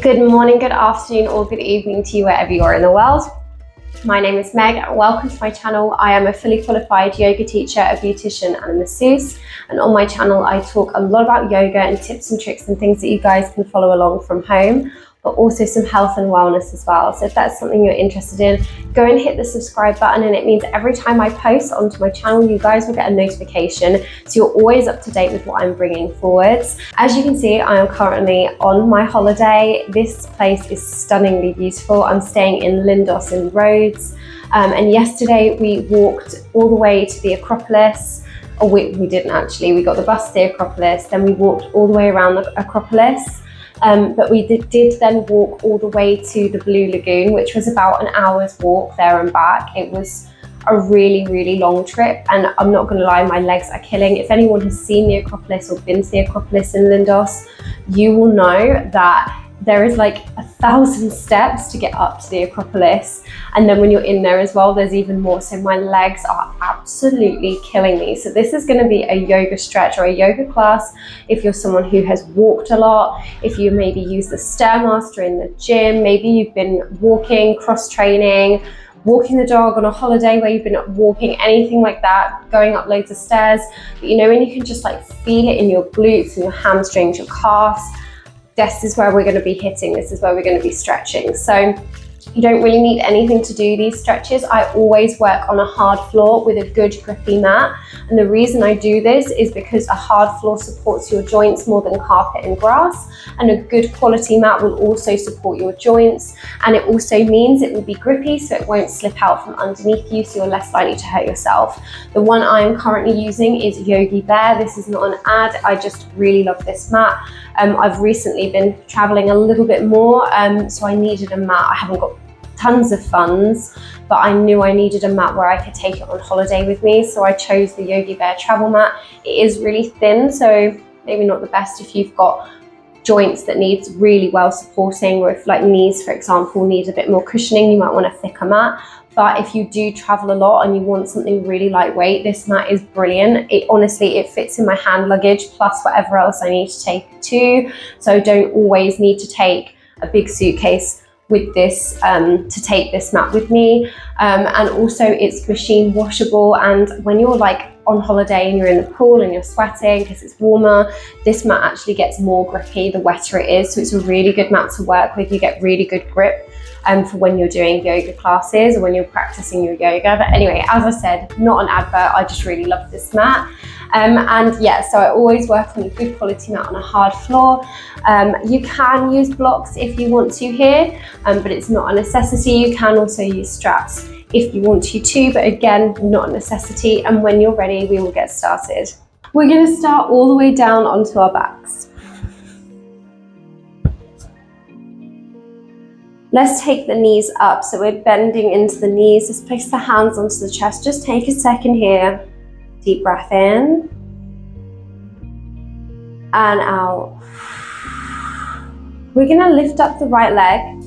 Good morning, good afternoon, or good evening to you wherever you are in the world. My name is Meg and welcome to my channel. I am a fully qualified yoga teacher, a beautician and a masseuse, and on my channel I talk a lot about yoga and tips and tricks and things that you guys can follow along from home, but also some health and wellness as well. So if that's something you're interested in, go and hit the subscribe button, and it means every time I post onto my channel you guys will get a notification, so you're always up to date with what I'm bringing forwards. As you can see, I am currently on my holiday. This place is stunningly beautiful. I'm staying in Lindos in Rhodes, and yesterday we walked all the way to the Acropolis. Oh, we didn't actually, we got the bus to the Acropolis, then we walked all the way around the Acropolis. But we did then walk all the way to the Blue Lagoon, which was about an hour's walk there and back. It was a really, really long trip, and I'm not going to lie, my legs are killing. If anyone has seen the Acropolis or been to the Acropolis in Lindos, you will know that there is like 1,000 steps to get up to the Acropolis, and then when you're in there as well there's even more, so my legs are absolutely killing me. So this is going to be a yoga stretch or a yoga class if you're someone who has walked a lot, if you maybe use the Stairmaster in the gym, maybe you've been walking, cross-training, walking the dog on a holiday where you've been walking, anything like that, going up loads of stairs. But you know, when you can just like feel it in your glutes and your hamstrings, your calves, this is where we're going to be hitting, this is where we're going to be stretching. So you don't really need anything to do these stretches. I always work on a hard floor with a good grippy mat, and the reason I do this is because a hard floor supports your joints more than carpet and grass, and a good quality mat will also support your joints, and it also means it will be grippy so it won't slip out from underneath you, so you're less likely to hurt yourself. The one I am currently using is Yogi Bear. This is not an ad, I just really love this mat. I've recently been traveling a little bit more, so I needed a mat. I haven't got tons of funds, but I knew I needed a mat where I could take it on holiday with me, so I chose the Yogi Bear travel mat. It is really thin, so maybe not the best if you've got joints that needs really well supporting, or if like knees, for example, need a bit more cushioning, you might want a thicker mat. But if you do travel a lot and you want something really lightweight, this mat is brilliant. It honestly, it fits in my hand luggage plus whatever else I need to take too. So I don't always need to take a big suitcase with this to take this mat with me. And also it's machine washable, and when you're like on holiday and you're in the pool and you're sweating because it's warmer, this mat actually gets more grippy the wetter it is. So it's a really good mat to work with. You get really good grip for when you're doing yoga classes or when you're practicing your yoga. But anyway, as I said, not an advert, I just really love this mat. And yeah, so I always work on a good quality mat on a hard floor. You can use blocks if you want to here, but it's not a necessity. You can also use straps if you want to, but again, not a necessity. And when you're ready, we will get started. We're going to start all the way down onto our backs. Let's take the knees up, so we're bending into the knees. Let's place the hands onto the chest. Just take a second here. Deep breath in and out. We're going to lift up the right leg.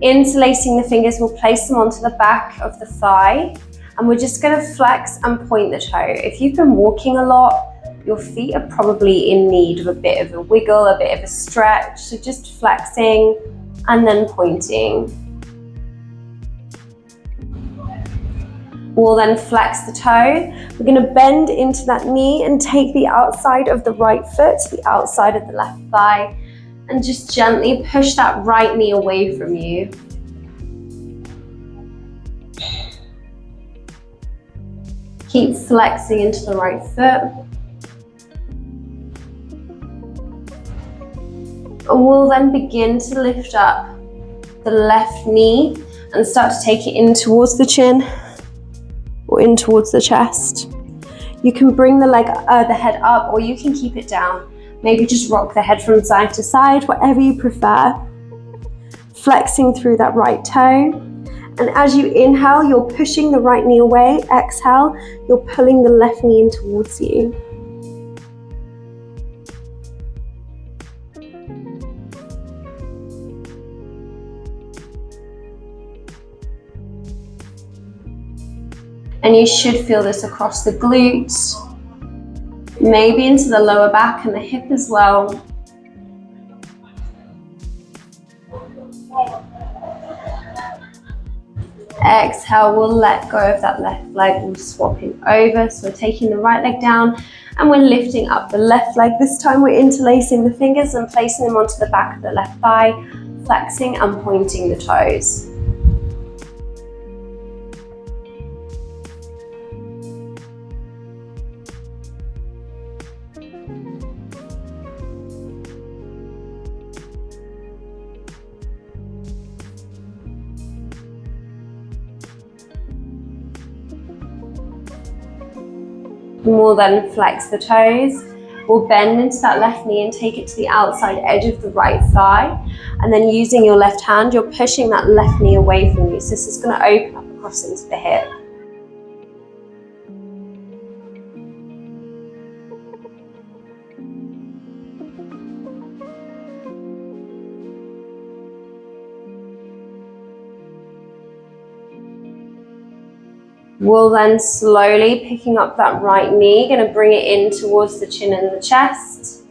Interlacing the fingers, we'll place them onto the back of the thigh, and we're just going to flex and point the toe. If you've been walking a lot, your feet are probably in need of a bit of a wiggle, a bit of a stretch. So just flexing and then pointing. We'll then flex the toe. We're going to bend into that knee and take the outside of the right foot to the outside of the left thigh, and just gently push that right knee away from you. Keep flexing into the right foot. And we'll then begin to lift up the left knee and start to take it in towards the chin or in towards the chest. You can bring the head up, or you can keep it down. Maybe just rock the head from side to side, whatever you prefer. Flexing through that right toe. And as you inhale, you're pushing the right knee away. Exhale, you're pulling the left knee in towards you. And you should feel this across the glutes, maybe into the lower back and the hip as well. Exhale, we'll let go of that left leg, we'll swap it over. So we're taking the right leg down and we're lifting up the left leg. This time we're interlacing the fingers and placing them onto the back of the left thigh, flexing and pointing the toes. We'll then flex the toes. We'll bend into that left knee and take it to the outside edge of the right thigh. And then using your left hand, you're pushing that left knee away from you. So this is going to open up across into the hip. We'll then slowly picking up that right knee, going to bring it in towards the chin and the chest.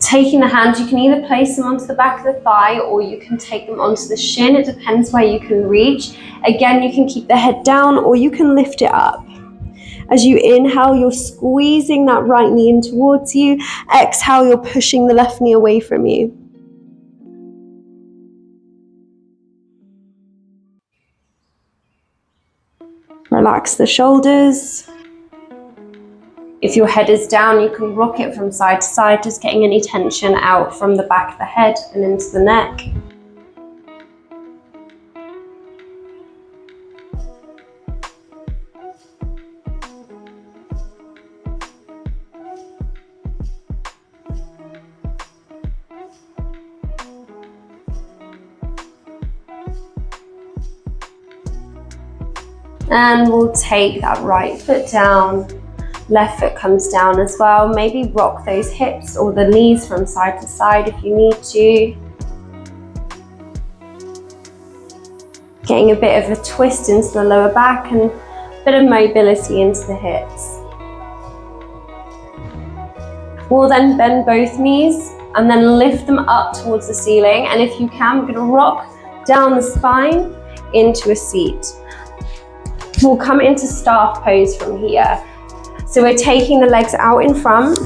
Taking the hands, you can either place them onto the back of the thigh or you can take them onto the shin. It depends where you can reach. Again, you can keep the head down or you can lift it up. As you inhale, you're squeezing that right knee in towards you. Exhale, you're pushing the left knee away from you. Relax the shoulders. If your head is down, you can rock it from side to side, just getting any tension out from the back of the head and into the neck. And we'll take that right foot down, left foot comes down as well. Maybe rock those hips or the knees from side to side if you need to. Getting a bit of a twist into the lower back and a bit of mobility into the hips. We'll then bend both knees and then lift them up towards the ceiling. And if you can, we're going to rock down the spine into a seat. We'll come into staff pose from here. So we're taking the legs out in front.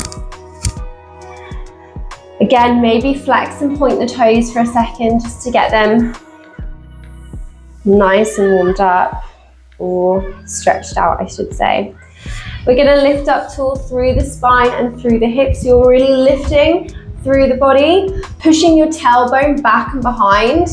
Again, maybe flex and point the toes for a second just to get them nice and warmed up, or stretched out, I should say. We're going to lift up tall through the spine and through the hips. You're really lifting through the body, pushing your tailbone back and behind.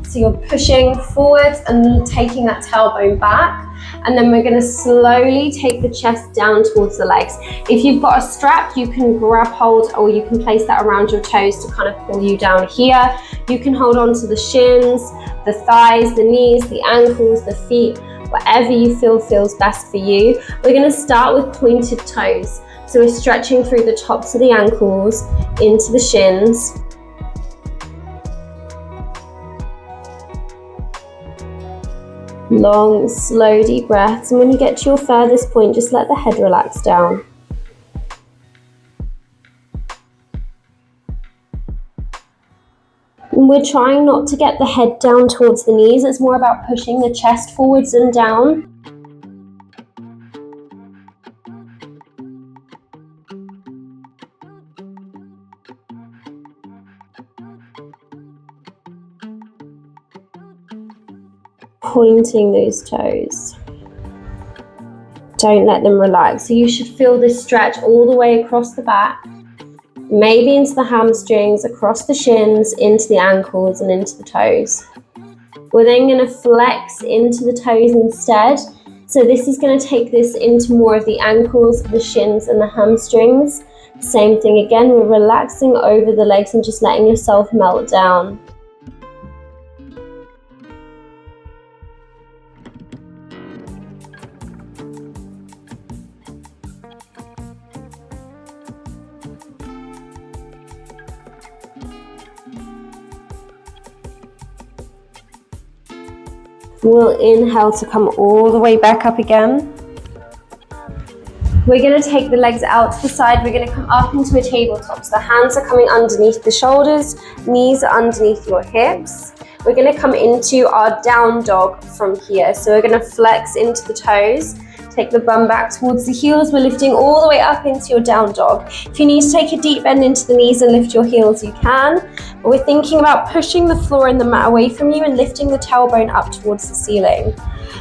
So you're pushing forwards and taking that tailbone back. And then we're going to slowly take the chest down towards the legs. If you've got a strap, you can grab hold or you can place that around your toes to kind of pull you down here. You can hold on to the shins, the thighs, the knees, the ankles, the feet, whatever you feel feels best for you. We're going to start with pointed toes. So we're stretching through the tops of the ankles into the shins. Long, slow, deep breaths. And when you get to your furthest point, just let the head relax down. And we're trying not to get the head down towards the knees. It's more about pushing the chest forwards and down. Pointing those toes. Don't let them relax. So you should feel this stretch all the way across the back, maybe into the hamstrings, across the shins, into the ankles and into the toes. We're then going to flex into the toes instead. So this is going to take this into more of the ankles, the shins and the hamstrings. Same thing again, we're relaxing over the legs and just letting yourself melt down. We'll inhale to come all the way back up again. We're going to take the legs out to the side. We're going to come up into a tabletop. So the hands are coming underneath the shoulders, knees are underneath your hips. we're going to come into our down dog from here. So we're going to flex into the toes, take the bum back towards the heels. We're lifting all the way up into your down dog. If you need to take a deep bend into the knees and lift your heels, you can. But we're thinking about pushing the floor and the mat away from you and lifting the tailbone up towards the ceiling.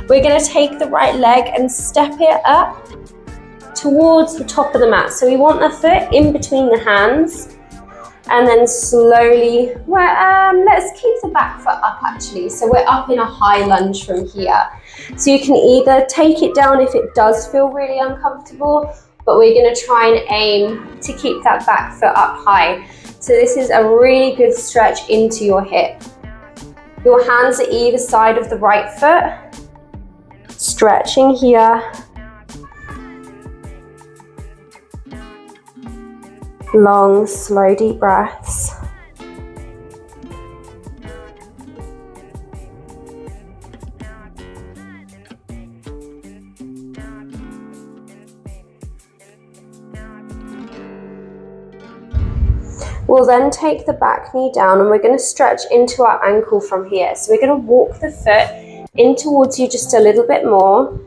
We're going to take the right leg and step it up towards the top of the mat. So we want the foot in between the hands, and then slowly, let's keep the back foot up actually. So we're up in a high lunge from here. So you can either take it down if it does feel really uncomfortable, but we're going to try and aim to keep that back foot up high. So this is a really good stretch into your hip. Your hands at either side of the right foot, stretching here. Long, slow, deep breaths. We'll then take the back knee down and we're going to stretch into our ankle from here. So we're going to walk the foot in towards you just a little bit more,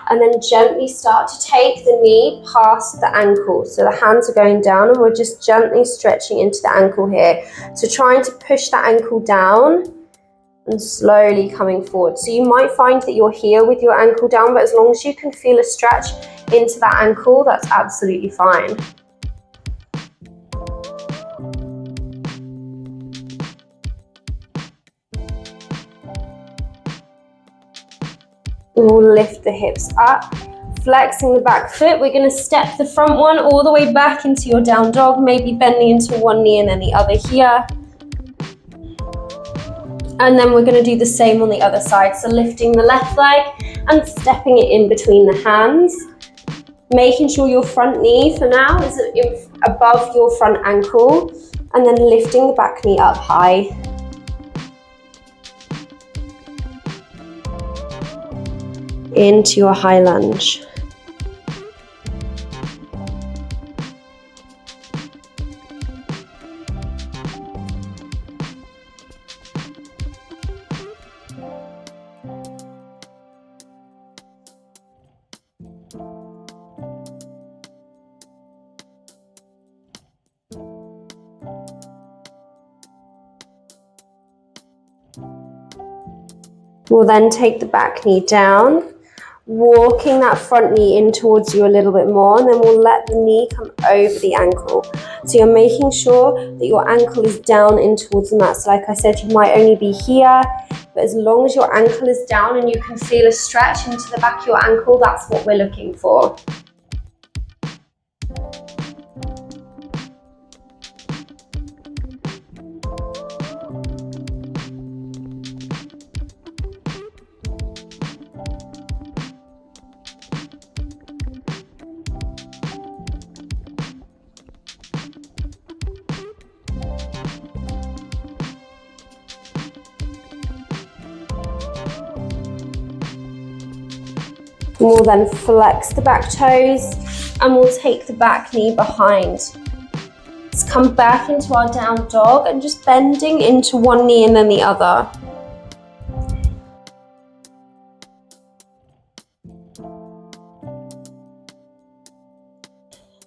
and then gently start to take the knee past the ankle. So the hands are going down and we're just gently stretching into the ankle here. So trying to push that ankle down and slowly coming forward. So you might find that you're here with your ankle down, but as long as you can feel a stretch into that ankle, that's absolutely fine. We'll lift the hips up, flexing the back foot. We're going to step the front one all the way back into your down dog, maybe bending into one knee and then the other here. And then we're going to do the same on the other side. So lifting the left leg and stepping it in between the hands. Making sure your front knee for now is above your front ankle, and then lifting the back knee up high. Into your high lunge. We'll then take the back knee down, walking that front knee in towards you a little bit more, and then we'll let the knee come over the ankle. So you're making sure that your ankle is down in towards the mat. So like I said, you might only be here, but as long as your ankle is down and you can feel a stretch into the back of your ankle, that's what we're looking for. We'll then flex the back toes and we'll take the back knee behind. Let's come back into our down dog and just bending into one knee and then the other.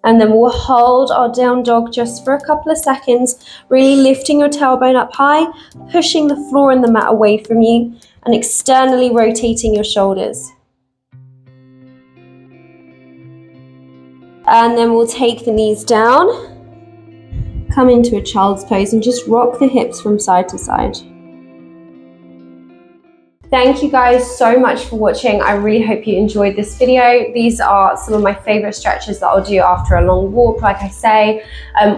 And then we'll hold our down dog just for a couple of seconds, really lifting your tailbone up high, pushing the floor and the mat away from you, and externally rotating your shoulders. And then we'll take the knees down, come into a child's pose and just rock the hips from side to side. Thank you guys so much for watching. I really hope you enjoyed this video. These are some of my favorite stretches that I'll do after a long walk. Like I say,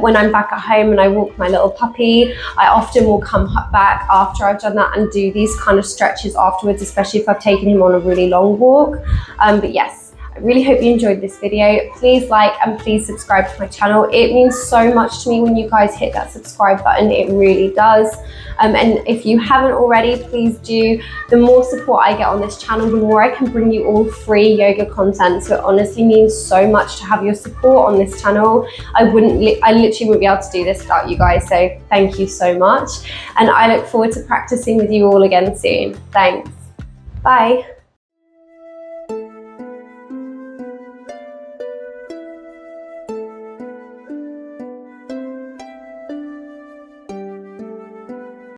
when I'm back at home and I walk my little puppy, I often will come back after I've done that and do these kind of stretches afterwards, especially if I've taken him on a really long walk. But yes, I really hope you enjoyed this video. Please like and please subscribe to my channel. It means so much to me when you guys hit that subscribe button. It really does. And if you haven't already, please do. The more support I get on this channel, the more I can bring you all free yoga content. So it honestly means so much to have your support on this channel. I literally wouldn't be able to do this without you guys. So thank you so much. And I look forward to practicing with you all again soon. Thanks. Bye.